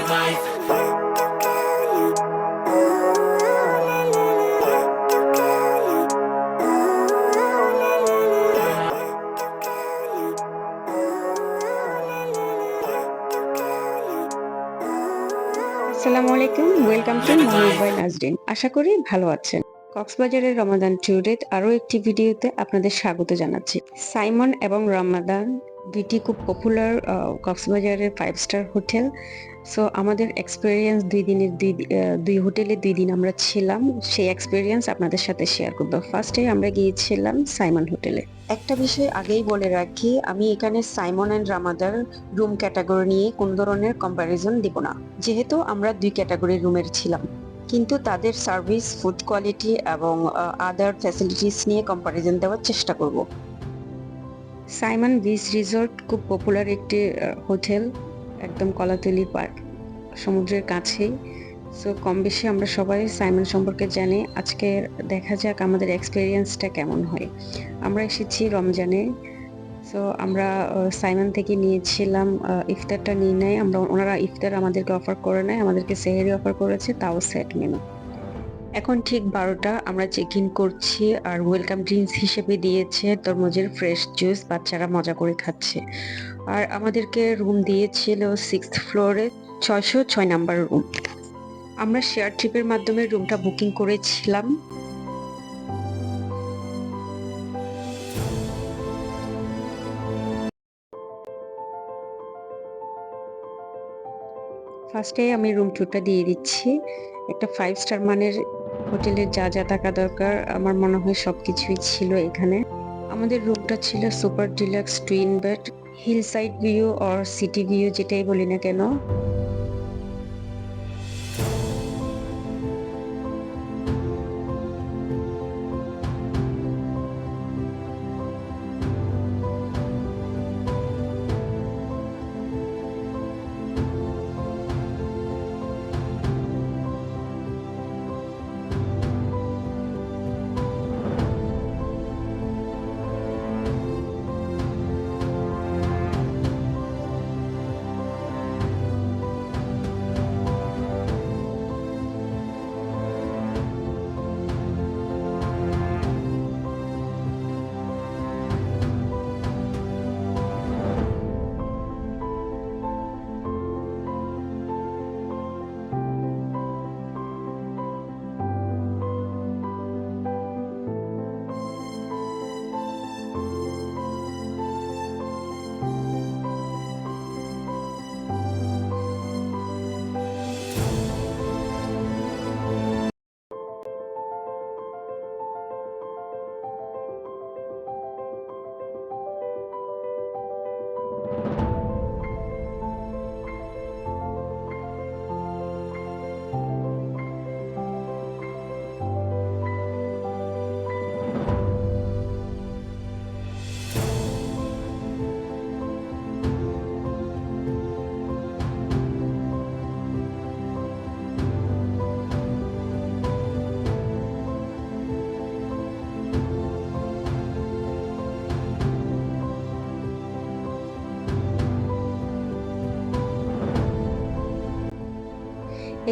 life. আসসালামু আলাইকুম, welcome to mommy's by Nazrin. আশা করি ভালো আছেন। কক্সবাজারের রমাদান ট্যুরে আরও একটি ভিডিওতে আপনাদের স্বাগত জানাচ্ছি। সাইমন এবং রমাদান দুইটি খুব পপুলার কক্সবাজারের 5 স্টার হোটেল। সো আমাদের এক্সপেরিয়েন্স দুই হোটেলে 2 দিন আমরা ছিলাম, সেই এক্সপেরিয়েন্স আপনাদের সাথে শেয়ার করব। ফার্স্টে আমরা গিয়েছিলাম সাইমন হোটেলে। একটা বিষয় আগেই বলে রাখি, আমি এখানে সাইমন অ্যান্ড রামাদার রুম ক্যাটাগরি নিয়ে কোন ধরনের কম্প্যারিজন দিব না, যেহেতু আমরা 2 ক্যাটাগরির রুমের ছিলাম, কিন্তু তাদের সার্ভিস, ফুড কোয়ালিটি এবং আদার ফ্যাসিলিটিস নিয়ে কম্প্যারিজন দেওয়ার চেষ্টা করব। সাইমন বিচ রিসোর্ট খুব পপুলার একটি হোটেল, একদম কলাতলি পার্ক, সমুদ্রের কাছেই। সো কম বেশি আমরা সবাই সাইমন সম্পর্কে জানি। আজকে দেখা যাক আমাদের এক্সপেরিয়েন্সটা কেমন হয়। আমরা এসেছি রমজানে। সো আমরা সাইমন থেকে নিয়েছিলাম, ইফতারটা নিয়ে নেয় আমরা, ওনারা ইফতার আমাদেরকে অফার করে নেয়, আমাদেরকে সেহরি অফার করেছে, তাও সেট মেনু। এখন ঠিক 12টা, আমরা চেক ইন করছি, আর ওয়েলকাম ড্রিঙ্কস হিসেবে দিয়েছে তরমুজের ফ্রেশ জুস, বাচ্চারা মজা করে খাচ্ছে। আর আমাদেরকে রুম দিয়েছিল 6th ফ্লোরে, 606 নাম্বার রুম। আমরা শেয়ার ট্রিপের মাধ্যমে রুমটা বুকিং করেছিলাম। ফার্স্টে আমি রুম ট্যুরটা দিয়ে দিচ্ছি। একটা 5 স্টার মানের হোটেলের যা যা থাকা দরকার আমার মনে হয় সবকিছুই ছিল এখানে। আমাদের রুমটা ছিল super deluxe twin bed, hill side view or city view যেটাই বলি না কেন।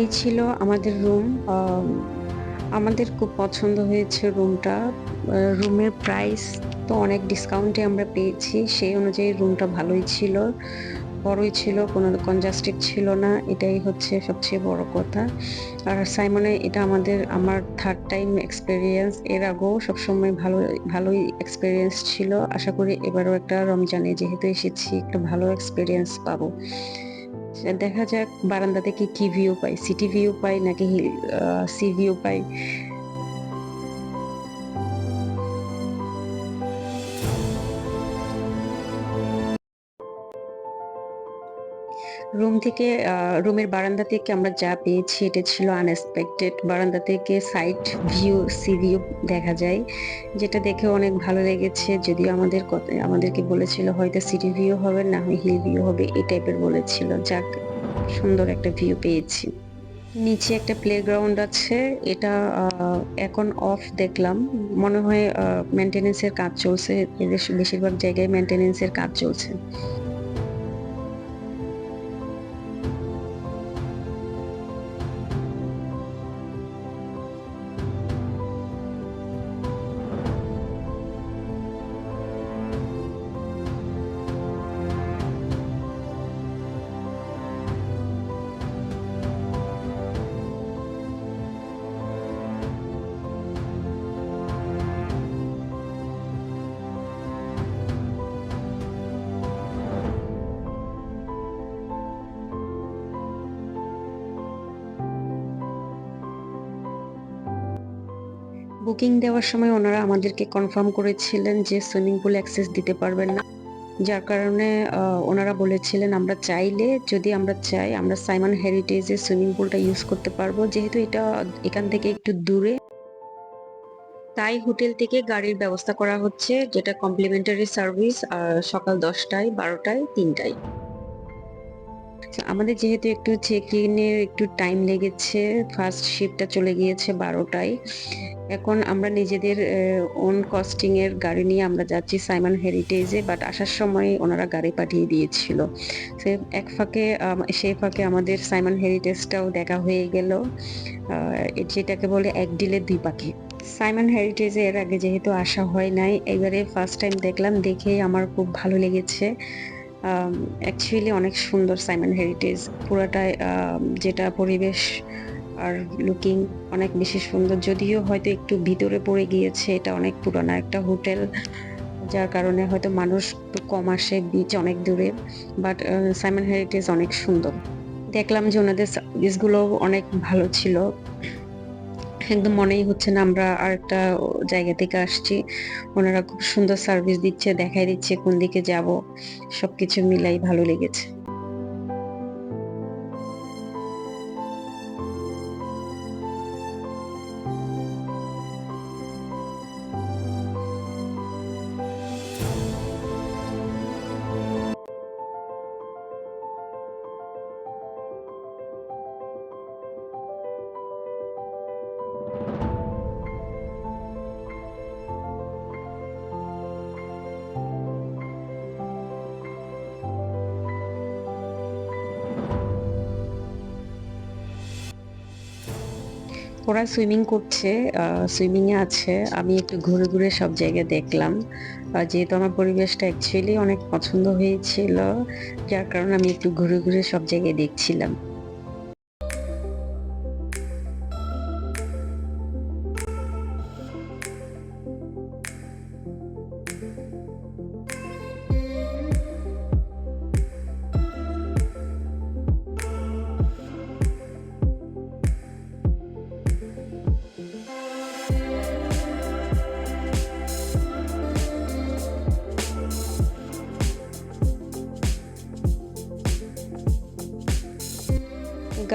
এই ছিল আমাদের রুম। আমাদের খুব পছন্দ হয়েছে রুমটা। রুমের প্রাইস তো অনেক ডিসকাউন্টে আমরা পেয়েছি, সেই অনুযায়ী রুমটা ভালোই ছিল, বড়ই ছিল, কোনো কনজাস্টেড ছিল না, এটাই হচ্ছে সবচেয়ে বড় কথা। আর সাইমনে এটা আমার 3rd টাইম এক্সপেরিয়েন্স। এর আগেও সবসময় ভালোই এক্সপেরিয়েন্স ছিল। আশা করি এবারও একটা রমজানে যেহেতু এসেছি একটা ভালো এক্সপেরিয়েন্স পাবো। দেখা যাক বারান্দা থেকে কি ভিউ পাই, সিটি ভিউ পাই নাকি সি ভিউ পাই। রুমের বারান্দা থেকে আমরা যা পেয়েছি এটা ছিল আনএক্সপেক্টেড। বারান্দা থেকে সাইড ভিউ, সি ভিউ দেখা যায়, যেটা দেখে অনেক ভালো লেগেছে। যদিও আমাদেরকে বলেছিল হয়তো সিটি ভিউ হবে, না হয় হিল ভিউ হবে, এই টাইপের বলেছিল। যাক, সুন্দর একটা ভিউ পেয়েছি। নিচে একটা প্লেগ্রাউন্ড আছে, এটা এখন অফ দেখলাম, মনে হয় মেনটেনেন্সের কাজ চলছে, এদের বেশিরভাগ জায়গায় মেনটেনেন্সের কাজ চলছে। বুকিং দেওয়ার সময় ওনারা আমাদেরকে কনফার্ম করেছিলেন যে সুইমিং পুল অ্যাক্সেস দিতে পারবেন না, যার কারণে ওনারা বলেছিলেন আমরা চাইলে, যদি আমরা চাই আমরা সাইমন হেরিটেজের সুইমিং পুলটা ইউজ করতে পারবো, যেহেতু এটা এখান থেকে একটু দূরে, তাই হোটেল থেকে গাড়ির ব্যবস্থা করা হচ্ছে, যেটা কমপ্লিমেন্টারি সার্ভিস সকাল 10টায়, 12টায়, 3টায়। আমাদের যেহেতু একটু চেক ইনের একটু টাইম লেগেছে, ফার্স্ট শিপটা চলে গিয়েছে 12টায়। এখন আমরা নিজেদের ওন কস্টিং এর গাড়ি নিয়ে আমরা যাচ্ছি সাইমন হেরিটেজে, বাট আসার সময় ওনারা গাড়ি পাঠিয়ে দিয়েছিল। সে এক ফাঁকে সেই ফাঁকে আমাদের সাইমন হেরিটেজটাও দেখা হয়ে গেল, যেটাকে বলে এক ডিলে দুই পাখি। সাইমন হেরিটেজে এর আগে যেহেতু আসা হয় নাই, এবারে ফার্স্ট টাইম দেখলাম, দেখেই আমার খুব ভালো লেগেছে। অ্যাকচুয়ালি অনেক সুন্দর সাইমন হেরিটেজ পুরাটাই, যেটা পরিবেশ আর লুকিং অনেক বেশি সুন্দর, যদিও হয়তো একটু ভিতরে পড়ে গিয়েছে, এটা অনেক পুরানো একটা হোটেল, যার কারণে হয়তো মানুষ একটু কম আসে, বিচ অনেক দূরে, বাট সাইমন হেরিটেজ অনেক সুন্দর। দেখলাম যে ওনাদের সার্ভিসগুলো অনেক ভালো ছিল, একদম মনেই হচ্ছে না আমরা আর একটা জায়গা থেকে আসছি। ওনারা খুব সুন্দর সার্ভিস দিচ্ছে, দেখাই দিচ্ছে কোন দিকে যাব, সবকিছু মিলাই ভালো লেগেছে। ওরা সুইমিং করছে, সুইমিং এ আছে, আমি একটু ঘুরে ঘুরে সব জায়গায় দেখলাম। যেহেতু আমার পরিবেশটা অ্যাকচুয়ালি অনেক পছন্দ হয়েছিল, যার কারণে আমি একটু ঘুরে ঘুরে সব জায়গায় দেখছিলাম।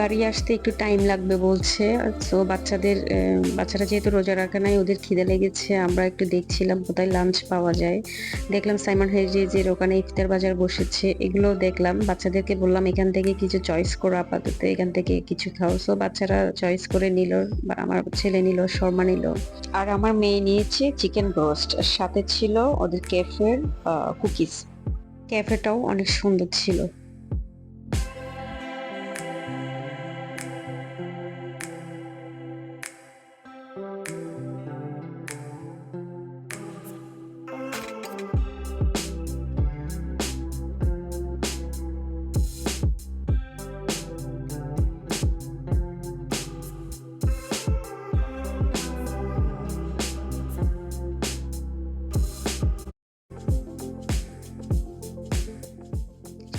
গাড়ি আসতে একটু টাইম লাগবে বলছে, সো বাচ্চারা যেহেতু রোজা রাখা নাই, ওদের খিদে লেগেছে, আমরা একটু দেখছিলাম কোথায় লাঞ্চ পাওয়া যায়। দেখলাম সাইমন হেরিটেজের ওখানে ইফতার বাজার বসেছে, এগুলো দেখলাম, বাচ্চাদেরকে বললাম এখান থেকে কিছু চয়েস করো, আপাতত এখান থেকে কিছু খাও, সো বাচ্চারা চয়েস করে নিল, বা আমার ছেলে নিল শর্মা নিল, আর আমার মেয়ে নিয়েছে চিকেন ব্রোস্ট, সাথে ছিল ওদের ক্যাফের কুকিজ। ক্যাফেটাও অনেক সুন্দর ছিল।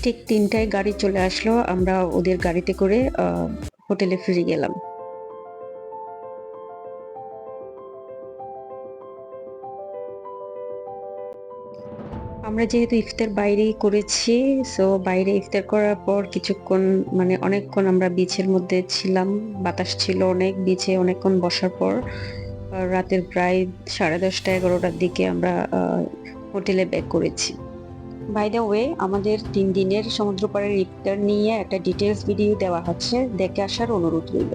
ঠিক 3টায় গাড়ি চলে আসলো, আমরা ওদের গাড়িতে করে হোটেলে ফিরে গেলাম। আমরা যেহেতু ইফতার বাইরেই করেছি, সো বাইরে ইফতার করার পর কিছুক্ষণ, মানে অনেকক্ষণ আমরা বিচের মধ্যে ছিলাম, বাতাস ছিল অনেক, বিচে অনেকক্ষণ বসার পর রাতের প্রায় 10:30 11টার দিকে আমরা হোটেলে ব্যাক করেছি। বাই দ্য ওয়ে, আমাদের 3 দিনের সমুদ্র পাড়ের ইফতার নিয়ে একটা ডিটেলস ভিডিও দেওয়া হচ্ছে, দেখে আসার অনুরোধ রইল।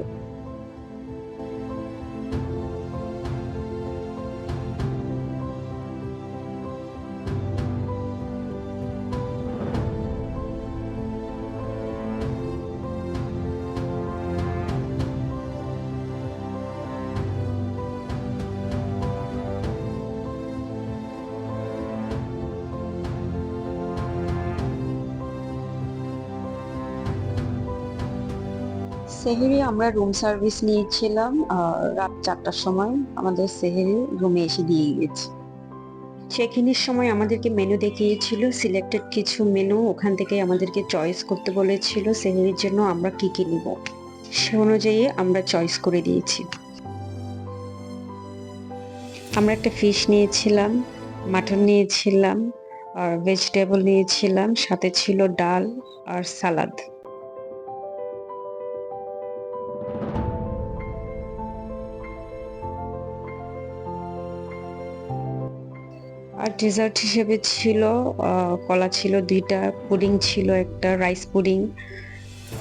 সেহেরি আমরা রুম সার্ভিস নিয়েছিলাম, রাত 4টার সময় আমাদের সেহেরি রুমে এসে দিয়ে গেছে। চেক ইনের সময় আমাদেরকে মেনু দেখিয়েছিল, সিলেক্টেড কিছু মেনু, ওখান থেকে আমাদেরকে চয়েস করতে বলেছিল সেহেরির জন্য আমরা কি কি নিব, সে অনুযায়ী আমরা চয়েস করে দিয়েছি। আমরা একটা ফিশ নিয়েছিলাম, মাটন নিয়েছিলাম, আর ভেজিটেবল নিয়েছিলাম, সাথে ছিল ডাল আর সালাদ। আর ডেজার্ট হিসেবে ছিল কলা ছিল ২টা, পুডিং ছিল একটা, রাইস পুডিং,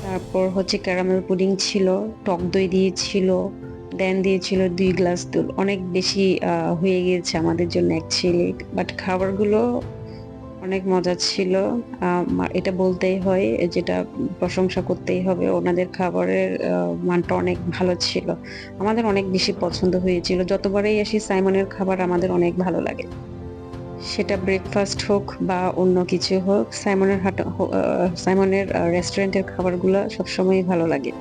তারপর হচ্ছে ক্যারামেল পুডিং ছিল, টক দই দিয়েছিল, দেন দিয়েছিল ২ গ্লাস দুধ। অনেক বেশি হয়ে গিয়েছে আমাদের জন্য অ্যাকচুয়ালি, বাট খাবারগুলো অনেক মজা ছিল। এটা বলতেই হয়, যেটা প্রশংসা করতেই হবে, ওনাদের খাবারের মানটা অনেক ভালো ছিল। আমাদের অনেক বেশি পছন্দ হয়েছিল। যতবারই আসি সাইমনের খাবার আমাদের অনেক ভালো লাগে। সেটা ব্রেকফাস্ট হোক বা অন্য কিছু হোক, সাইমনের রেস্টুরেন্টের খাবারগুলো সবসময়ই ভালো লাগে।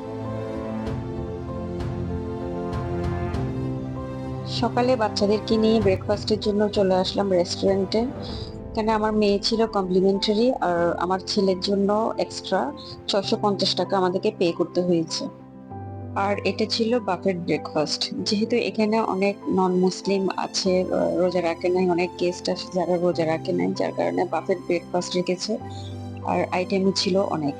সকালে বাচ্চাদেরকে নিয়ে ব্রেকফাস্টের জন্য চলে আসলাম রেস্টুরেন্টে। এখানে আমার মেয়ে ছিল কমপ্লিমেন্টারি, আর আমার ছেলের জন্য এক্সট্রা ৬৫০ টাকা আমাদেরকে পে করতে হয়েছে। আর এটা ছিল বাফেট ব্রেকফাস্ট। যেহেতু এখানে অনেক নন মুসলিম আছে, রোজা রাখে নাই, অনেক গেস্ট আসে যারা রোজা রাখে নাই, যার কারণে বাফেট ব্রেকফাস্ট রেখেছে। আর আইটেমও ছিল অনেক।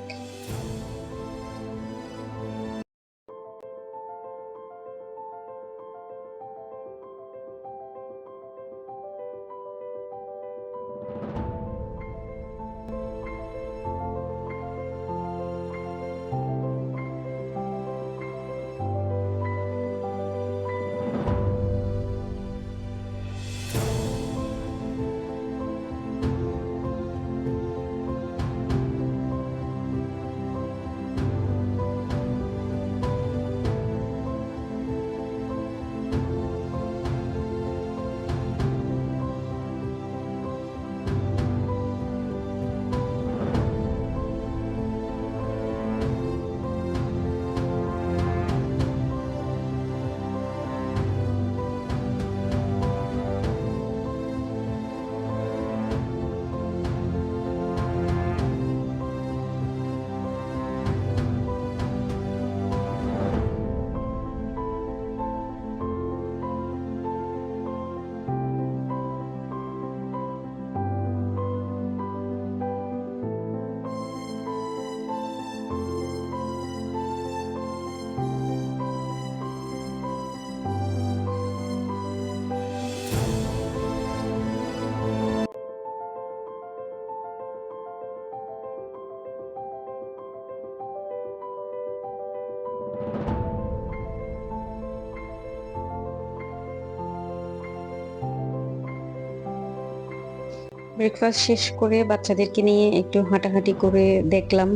ব্রেকফাস্ট শেষ করে বাচ্চাদেরকে নিয়ে একটু হাঁটাহাঁটি করে দেখলাম,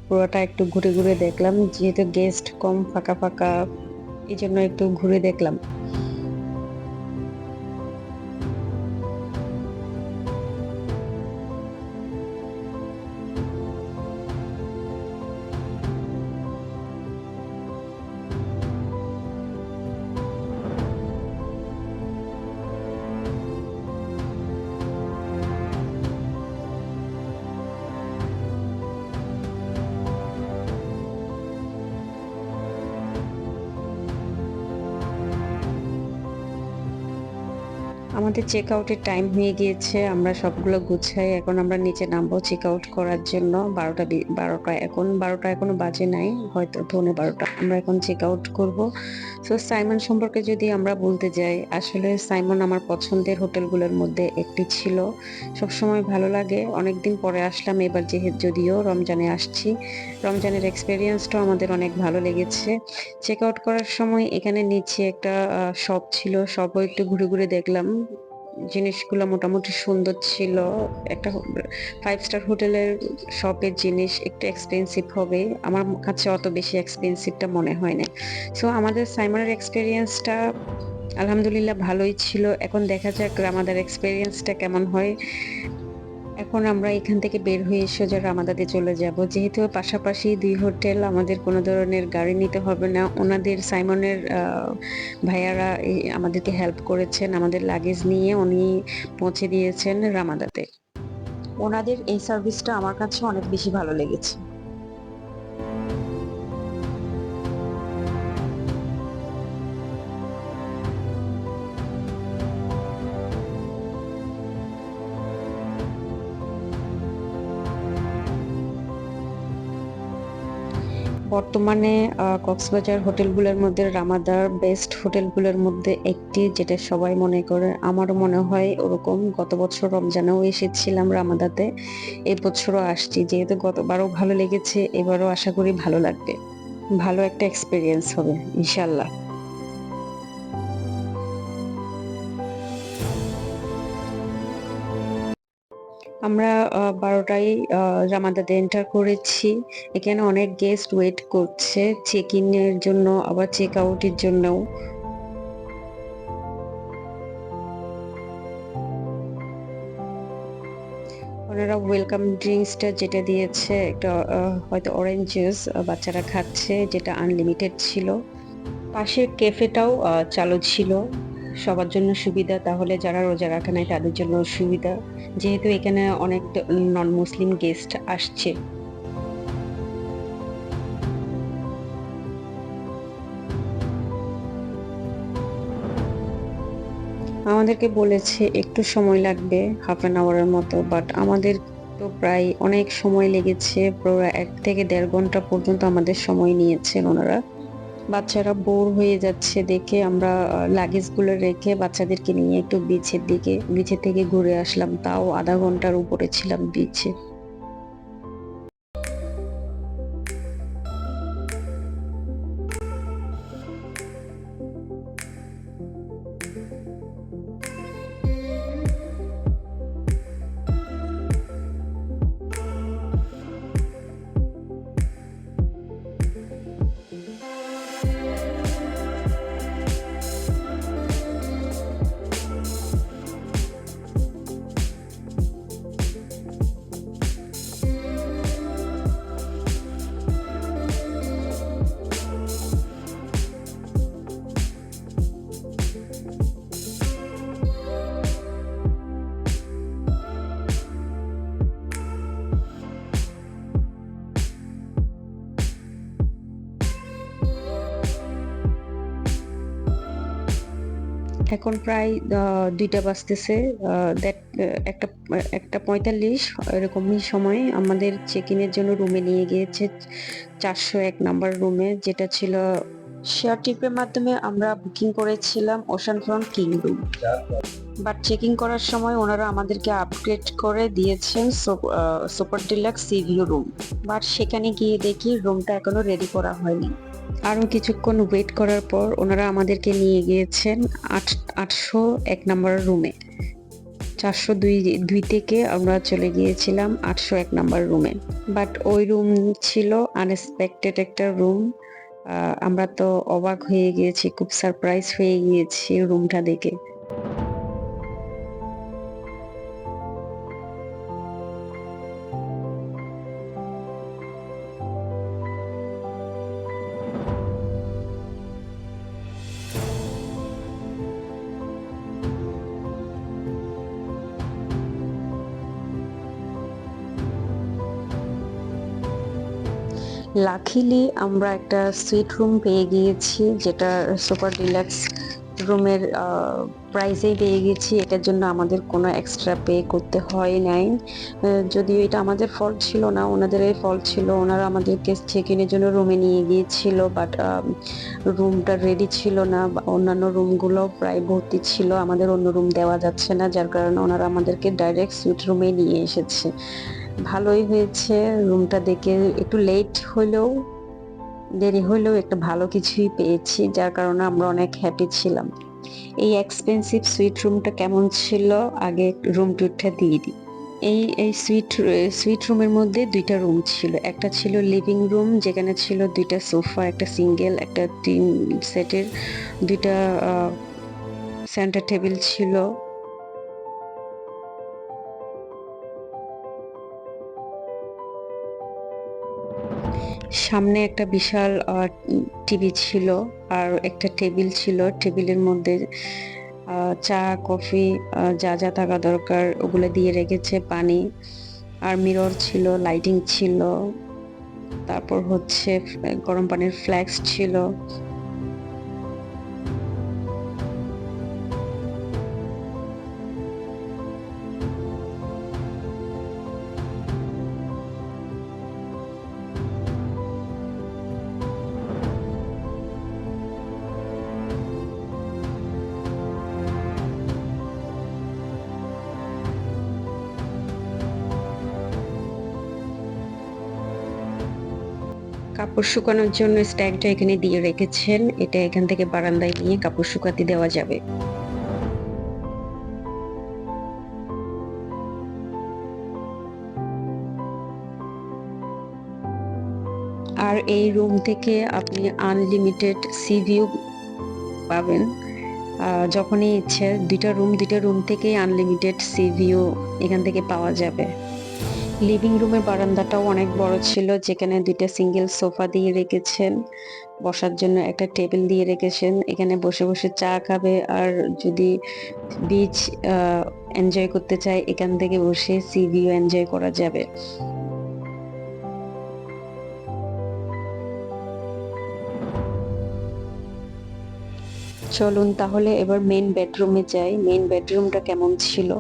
পুরোটা একটু ঘুরে ঘুরে দেখলাম, যেহেতু গেস্ট কম, ফাঁকা ফাঁকা, এই জন্য একটু ঘুরে দেখলাম। আমাদের চেক আউটের টাইম হয়ে গিয়েছে, আমরা সবগুলো গুছাই এখন আমরা নিচে নামবো চেক আউট করার জন্য। 12টা এখন 12টা এখনো বাজে নাই, হয়তো 12:15 আমরা এখন চেক আউট করবো। সো সাইমন সম্পর্কে যদি আমরা বলতে যাই, আসলে সাইমন আমার পছন্দের হোটেলগুলোর মধ্যে একটি ছিল। সবসময় ভালো লাগে, অনেকদিন পরে আসলাম এবার, যদিও রমজানে আসছি। রমজানের এক্সপিরিয়েন্সটাও আমাদের অনেক ভালো লেগেছে। চেক আউট করার সময় এখানে নিচে একটা শপ ছিল, শপও একটু ঘুরে ঘুরে দেখলাম। জিনিসগুলো মোটামুটি সুন্দর ছিল। একটা 5 স্টার হোটেলের শপের জিনিস একটু এক্সপেন্সিভ হবে, আমার কাছে অত বেশি এক্সপেন্সিভটা মনে হয় না। সো আমাদের সাইমনের এক্সপিরিয়েন্সটা আলহামদুলিল্লাহ ভালোই ছিল। এখন দেখা যাক রামাদার এক্সপিরিয়েন্সটা কেমন হয়। এখন আমরা এখান থেকে বের হয়ে সোজা রামাদাতে চলে যাব। যেহেতু পাশাপাশি 2 হোটেল, আমাদের কোনো ধরনের গাড়ি নিতে হবে না। ওনাদের সাইমনের ভাইয়ারা আমাদেরকে হেল্প করেছেন, আমাদের লাগেজ নিয়ে উনি পৌঁছে দিয়েছেন রামাদাতে। ওনাদের এই সার্ভিসটা আমার কাছে অনেক বেশি ভালো লেগেছে। বর্তমানে কক্সবাজার হোটেলগুলোর মধ্যে রামাদার বেস্ট হোটেলগুলোর মধ্যে একটি, যেটা সবাই মনে করে। আমারও মনে হয় ওরকম। গত বছর রমজানেও এসেছিলাম রামাদাতে, এই বছরও আসছি। যেহেতু গতবারও ভালো লেগেছে, এবারও আশা করি ভালো লাগবে। ভালো একটা এক্সপিরিয়েন্স হবে ইনশাল্লাহ। আমরা 12টায় রামাদাতে এন্টার করেছি। এখানে অনেক গেস্ট ওয়েট করছে চেক ইনের জন্য, আবার চেক আউটের জন্যও। ওনারা ওয়েলকাম ড্রিঙ্কসটা যেটা দিয়েছে, একটা হয়তো অরেঞ্জ জুস বাচ্চারা খাচ্ছে, যেটা আনলিমিটেড ছিল। পাশের ক্যাফেটাও চালু ছিল, সবার জন্য সুবিধা। তাহলে যারা রোজা রাখে নাই তাদের জন্য সুবিধা, যেহেতু এখানে অনেক নন মুসলিম গেস্ট আসছে। আমাদেরকে বলেছে একটু সময় লাগবে, হাফ অ্যান আওয়ারের মতো, বাট আমাদের তো প্রায় অনেক সময় লেগেছে। পুরো 1 থেকে 1.5 ঘন্টা পর্যন্ত আমাদের সময় নিয়েছেন ওনারা। বাচ্চারা বোর হয়ে যাচ্ছে দেখে আমরা লাগেজগুলো রেখে বাচ্চাদেরকে নিয়ে একটু বিচের থেকে ঘুরে আসলাম। তাও আধা ঘন্টার উপরে ছিলাম বিচে। এখন প্রায় 2টা বাজতেছে। একটা 1:45 এরকমই সময় আমাদের চেক ইনের জন্য রুমে নিয়ে গিয়েছে, 401 নম্বর রুমে, যেটা ছিল শেয়ার ট্রিপের মাধ্যমে আমরা বুকিং করেছিলাম ocean front king room. But checking করার সময় ওনারা আমাদেরকে আপগ্রেড করে দিয়েছেন super deluxe C view room. But সেখানে গিয়ে দেখি রুমটা এখনো রেডি করা হয়নি। আরো কিছুক্ষণ ওয়েট করার পর ওনারা আমাদেরকে নিয়ে গিয়েছেন 801 নম্বর রুমে। 402 থেকে আমরা চলে গিয়েছিলাম 801 নম্বর রুমে। বাট ওই রুম ছিল আনএক্সপেক্টেড একটা রুম। আমরা তো অবাক হয়ে গিয়েছি, খুব সারপ্রাইজ হয়ে গিয়েছি রুমটা দেখে। লাকিলি আমরা একটা সুইট রুম পেয়ে গিয়েছি, যেটা সুপার ডিলাক্স রুমের প্রাইসেই পেয়ে গেছি। এটার জন্য আমাদের কোনো এক্সট্রা পে করতে হয় নাই। যদিও এটা আমাদের ফল্ট ছিল না, ওনাদের এই ফল্ট ছিল। ওনারা আমাদেরকে চেক ইনের জন্য রুমে নিয়ে গিয়েছিল, বাট রুমটা রেডি ছিল না। অন্যান্য রুমগুলো প্রায় ভর্তি ছিল, আমাদের অন্য রুম দেওয়া যাচ্ছে না, যার কারণে ওনারা আমাদেরকে ডাইরেক্ট সুইট রুমে নিয়ে এসেছে। ভালোই হয়েছে, রুমটা দেখে একটু দেরি হলেও একটা ভালো কিছুই পেয়েছি, যার কারণে আমরা অনেক হ্যাপি ছিলাম। এই এক্সপেন্সিভ সুইট রুমটা কেমন ছিল, আগে রুম ট্যুরটা দিয়ে দিই। এই সুইট রুমের মধ্যে 2টা রুম ছিল। একটা ছিল লিভিং রুম, যেখানে ছিল 2টা সোফা, একটা সিঙ্গেল, একটা 3 সেটের 2টা সেন্টার টেবিল ছিল। সামনে একটা বিশাল টিভি ছিল, আর একটা টেবিল ছিল। টেবিলের মধ্যে চা, কফি, যা যা থাকা দরকার ওগুলো দিয়ে রেখেছে, পানি, আর মিরর ছিল, লাইটিং ছিল। তারপর হচ্ছে গরম পানির ফ্ল্যাক্স ছিল। কাপড় শুকানোর জন্য স্ট্যান্ডটা এখানে দিয়ে রেখেছেন, এটা এখান থেকে বারান্দায় নিয়ে কাপড় শুকাতে দেওয়া যাবে। আর এই রুম থেকে আপনি আনলিমিটেড সি ভিউ পাবেন। যখনই ইচ্ছে দুইটা রুম থেকেই আনলিমিটেড সি ভিউ এখান থেকে পাওয়া যাবে। লিভিং রুমের বারান্দাটাও অনেক বড় ছিল, যেখানে দুইটা সিঙ্গেল সোফা দিয়ে রেখেছেন, বসার জন্য একটা টেবিল দিয়ে রেখেছেন, এখানে বসে বসে চা খাবে। আর যদি বিচ এনজয় করতে চায়, এখান থেকে বসে সি ভিউ এনজয় করা যাবে। চলুন তাহলে এবার মেইন বেডরুমে যাই। মেইন বেডরুমটা কেমন ছিল।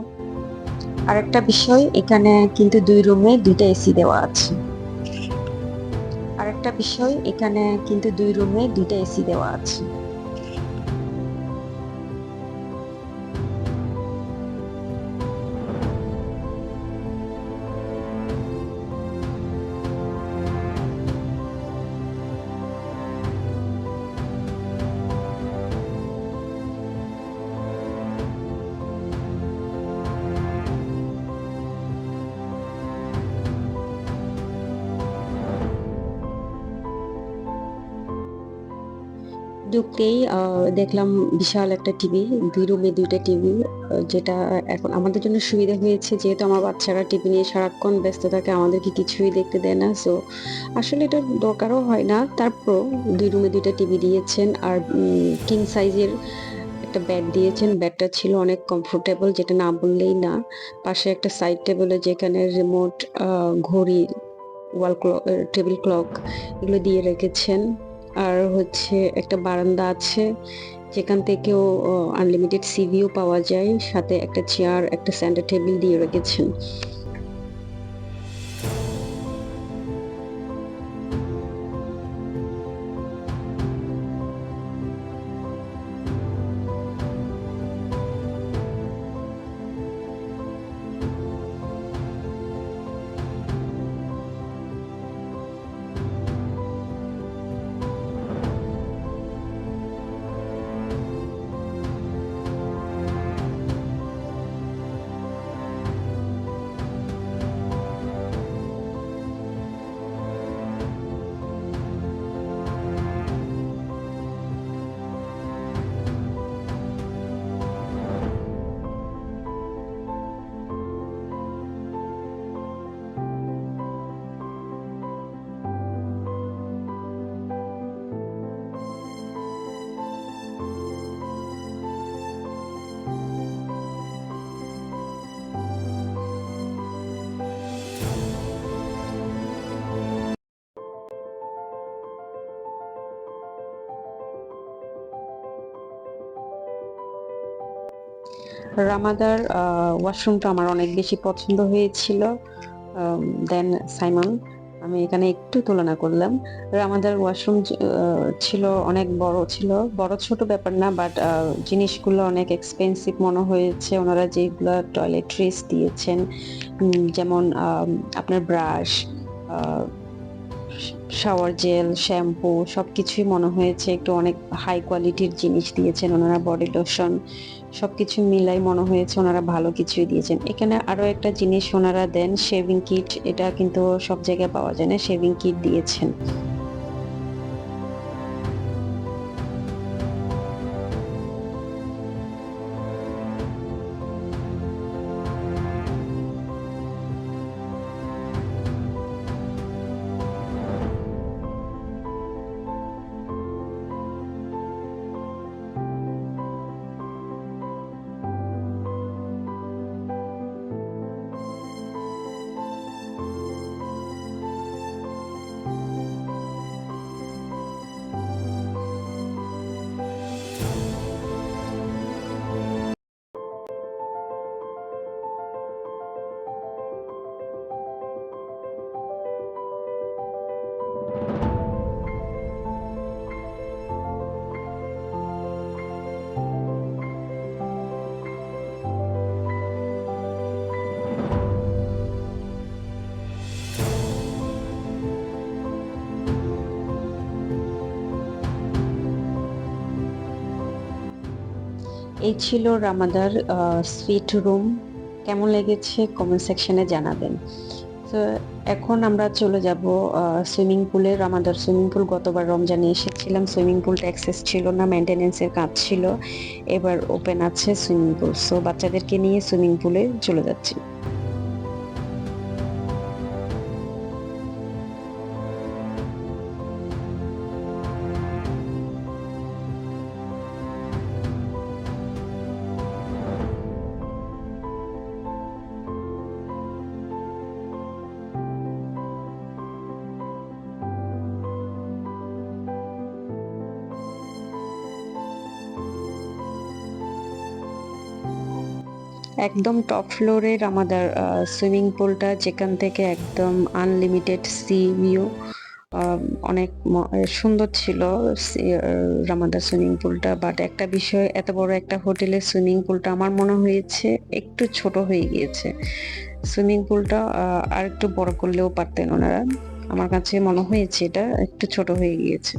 আরেকটা বিষয়, এখানে কিন্তু দুইটা এসি দেওয়া আছে। আরেকটা বিষয়, এখানে কিন্তু দুই রুমে দুইটা এসি দেওয়া আছে। ঢুকতেই দেখলাম বিশাল একটা টিভি, দুই রুমে দুইটা টিভি। যেটা এখন আমাদের জন্য সুবিধা হয়েছে, যেহেতু আমার বাচ্চারা টিভি নিয়ে সারাক্ষণ ব্যস্ত থাকে, আমাদেরকে কিছুই দেখতে দেয় না। সো আসলে এটা দরকারও হয় না, তারপর দুই রুমে দুইটা টিভি দিয়েছেন। আর কিং সাইজের একটা বেড দিয়েছেন। বেডটা ছিল অনেক কমফোর্টেবল, যেটা না বললেই না। পাশে একটা সাইড টেবিলে যেখানে রিমোট, ঘড়ি, ওয়াল ক্লক, টেবিল ক্লক এগুলো দিয়ে রেখেছেন। আর হচ্ছে একটা বারান্দা আছে, যেখান থেকেও আনলিমিটেড সি ভিউ পাওয়া যায়। সাথে একটা চেয়ার, একটা সেন্টার টেবিল দিয়ে রেখেছেন। রামাদার ওয়াশরুমটা আমার অনেক বেশি পছন্দ হয়েছিল দেন সাইমন। আমি এখানে একটু তুলনা করলাম। রামাদার ওয়াশরুম ছিল অনেক বড় ছিল। বড় ছোট ব্যাপার না, বাট জিনিসগুলো অনেক এক্সপেন্সিভ মনে হয়েছে। ওনারা যেগুলো টয়লেট্রিজ দিয়েছেন, যেমন আপনার ব্রাশ, শাওয়ার জেল, শ্যাম্পু, সবকিছুই মনে হয়েছে একটু অনেক হাই কোয়ালিটির জিনিস দিয়েছেন ওনারা। বডি লোশন, সবকিছু মিলাই মনে হয়েছে ওনারা ভালো কিছুই দিয়েছেন। এখানে আরো একটা জিনিস ওনারা দেন, শেভিং কিট। এটা কিন্তু সব জায়গায় পাওয়া যায় না, শেভিং কিট দিয়েছেন। এই ছিল রামাদার সুইট রুম। কেমন লেগেছে কমেন্ট সেকশনে জানাবেন। তো এখন আমরা চলে যাব সুইমিং পুলে। রামাদার সুইমিং পুল গতবার রমজানে এসেছিলাম, সুইমিং পুলটা অ্যাক্সেস ছিল না, মেনটেনেন্সের কাজ ছিল। এবার ওপেন আছে সুইমিং পুল, সো বাচ্চাদেরকে নিয়ে সুইমিং পুলে চলে যাচ্ছি। একদম টপ ফ্লোরের আমাদের সুইমিং পুলটা, যেখান থেকে একদম আনলিমিটেড সি ভিউ। অনেক সুন্দর ছিল রামাদা সুইমিং পুলটা। বাট একটা বিষয়, এত বড় একটা হোটেলের সুইমিং পুলটা আমার মনে হয়েছে একটু ছোট হয়ে গিয়েছে। সুইমিং পুলটা আর একটু বড় করলেও পারতেন ওনারা। আমার কাছে মনে হয়েছে এটা একটু ছোট হয়ে গিয়েছে।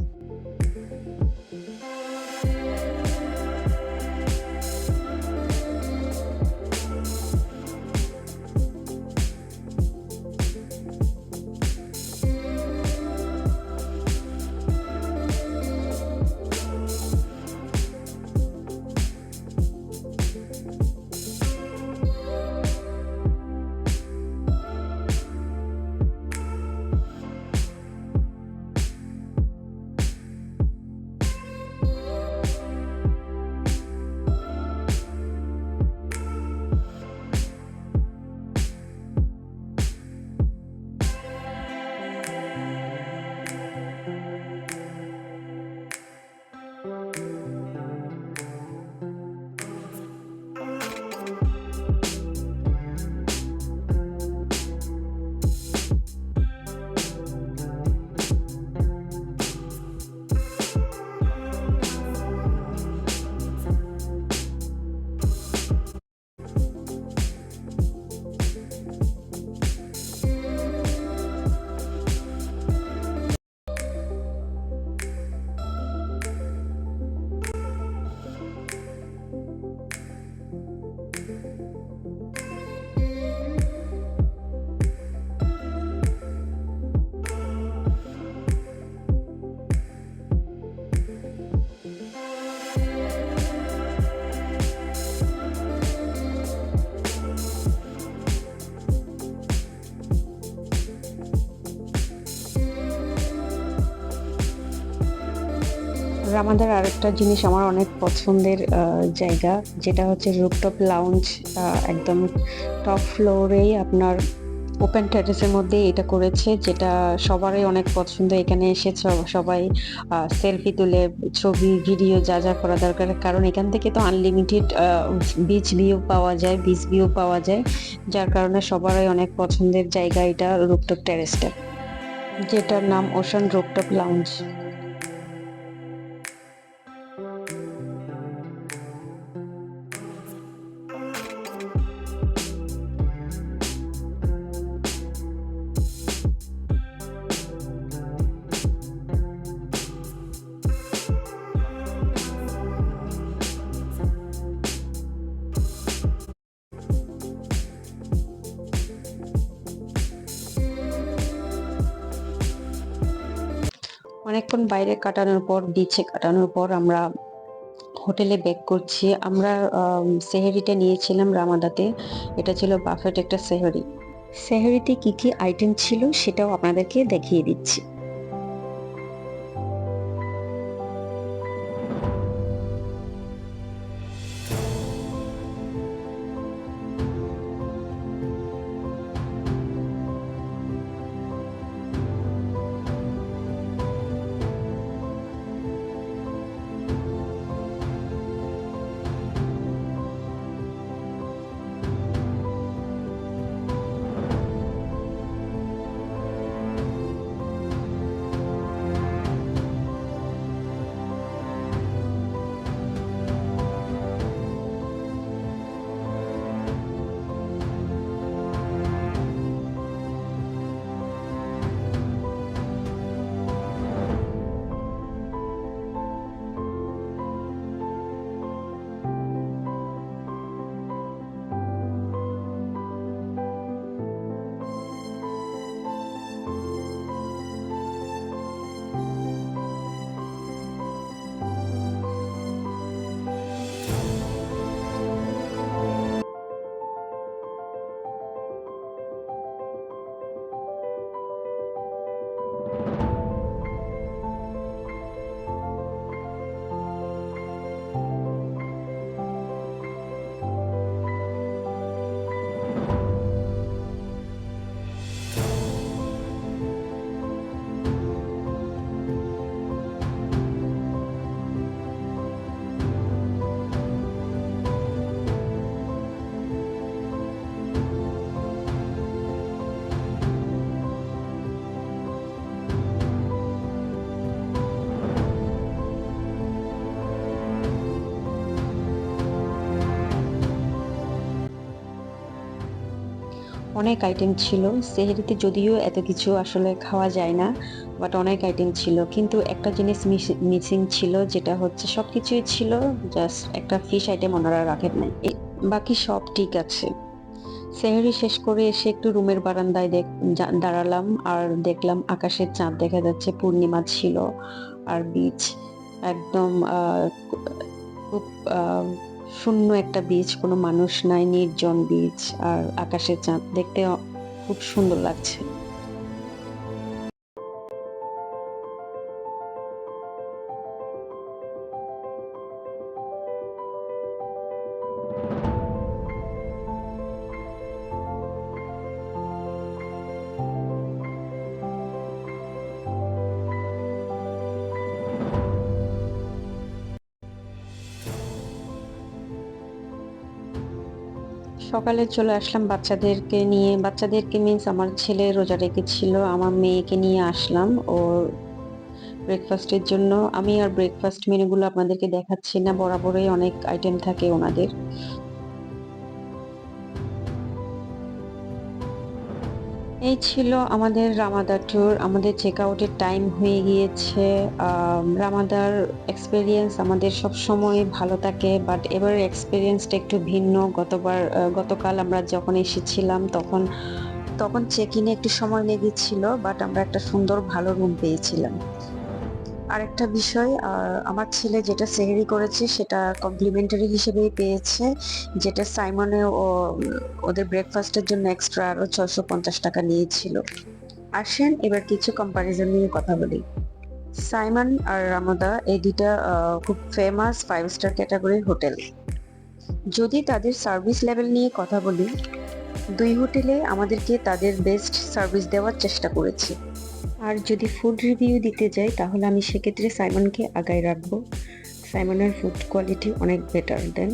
রামাদার আরেকটা জিনিস আমার অনেক পছন্দের জায়গা, যেটা হচ্ছে রুফটপ লাউঞ্জ। একদম টপ ফ্লোরেই আপনার ওপেন টেরেসের মধ্যে এটা করেছে, যেটা সবারই অনেক পছন্দ। এখানে এসে সবাই সেলফি তুলে, ছবি ভিডিও যা যা করা দরকার, কারণ এখান থেকে তো আনলিমিটেড বিচ ভিউ পাওয়া যায়, যার কারণে সবারই অনেক পছন্দের জায়গা এটা রুফটপ টেরেসটা, যেটার নাম ওশান রুফটপ লাউঞ্জ। অনেকক্ষণ বাইরে কাটানোর পর, বিচে কাটানোর পর আমরা হোটেলে ব্যাক করছি। আমরা সেহেরিটা নিয়েছিলাম রামাদাতে। এটা ছিল বাফেট একটা সেহরি। সেহরিতে কি কি আইটেম ছিল সেটাও আপনাদেরকে দেখিয়ে দিচ্ছি। অনেক আইটেম ছিল। সেহরিতে যদিও এত কিছু আসলে খাওয়া যায় না, বাট অনেক আইটেম ছিল। কিন্তু একটা জিনিস মিসিং ছিল, যেটা হচ্ছে সবকিছুই ছিল, জাস্ট একটা ফিশ আইটেম ওনারা রাখেন নাই। বাকি সব ঠিক আছে। সেহরি শেষ করে এসে একটু রুমের বারান্দায় দাঁড়ালাম আর দেখলাম আকাশের চাঁদ দেখা যাচ্ছে, পূর্ণিমা ছিল। আর বিচ একদম খুব শূন্য একটা বিচ, কোনো মানুষ নাই, নির্জন বিচ। আর আকাশের চাঁদ দেখতে খুব সুন্দর লাগছে। সকালে চলে আসলাম বাচ্চাদেরকে নিয়ে। বাচ্চাদেরকে মিন্স আমার ছেলে রোজা রেখেছিল, আমার মেয়েকে নিয়ে আসলাম ওর ব্রেকফাস্টের জন্য। আমি আর ব্রেকফাস্ট মেনুগুলো আপনাদেরকে দেখাচ্ছি না, বরাবরই অনেক আইটেম থাকে ওনাদের। এই ছিল আমাদের রামাদা ট্যুর। আমাদের চেক আউটের টাইম হয়ে গিয়েছে। রামাদার এক্সপিরিয়েন্স আমাদের সব সময় ভালো থাকে, বাট এবারের এক্সপিরিয়েন্সটা একটু ভিন্ন। গতকাল আমরা যখন এসেছিলাম তখন তখন চেক ইনে একটু সময় লেগেছিল, বাট আমরা একটা সুন্দর ভালো রুম পেয়েছিলাম। আরেকটা বিষয়, আমার ছেলে যেটা সেহরি করেছে সেটা কমপ্লিমেন্টারি হিসেবেই পেয়েছে, যেটা সাইমনে ওদের ব্রেকফাস্টের জন্য এক্সট্রা আরো 650 টাকা নিয়েছিল। আসেন এবার কিছু কম্পারিজন নিয়ে কথা বলি। সাইমন আর রামদা এই দুইটা খুব ফেমাস 5 স্টার ক্যাটাগরির হোটেল। যদি তাদের সার্ভিস লেভেল নিয়ে কথা বলি, দুই হোটেলে আমাদেরকে তাদের বেস্ট সার্ভিস দেওয়ার চেষ্টা করেছে। আর যদি ফুড রিভিউ দিতে যাই তাহলে আমি সেক্ষেত্রে সাইমনকে আগায় রাখবো। সাইমনের ফুড কোয়ালিটি অনেক বেটার দেন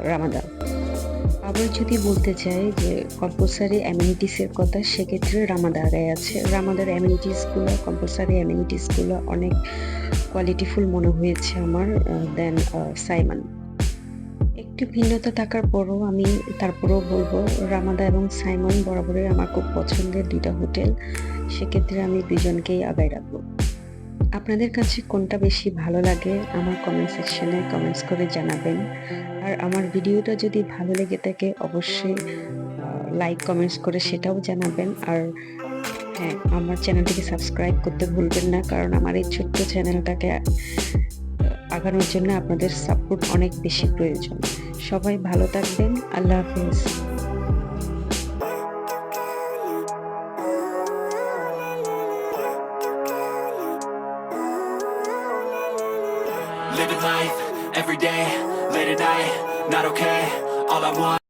রামাদা। আবার যদি বলতে চাই যে কম্পালসারি অ্যামিনিটিসের কথা, সেক্ষেত্রে রামাদা আগায় আছে। রামাদার অ্যামিনিটিসগুলো, কম্পালসারি অ্যামিনিটিসগুলো অনেক কোয়ালিটিফুল মনে হয়েছে আমার দেন সাইমন। একটু ভিন্নতা থাকার পরও আমি তারপরেও বলবো রামাদা এবং সাইমন বরাবরই আমার খুব পছন্দের দুইটা হোটেল। সেক্ষেত্রে আমি দুজনকেই আগায় রাখবো। আপনাদের কাছে কোনটা বেশি ভালো লাগে আমার কমেন্ট সেকশনে কমেন্টস করে জানাবেন। আর আমার ভিডিওটা যদি ভালো লেগে থাকে অবশ্যই লাইক কমেন্টস করে সেটাও জানাবেন। আর হ্যাঁ, আমার চ্যানেলটিকে সাবস্ক্রাইব করতে ভুলবেন না, কারণ আমার এই ছোট্ট চ্যানেলটাকে আগানোর জন্য আপনাদের সাপোর্ট অনেক বেশি প্রয়োজন। সবাই ভালো থাকবেন। আল্লাহ হাফেজ। Living life, every day, late at night, not okay. All I want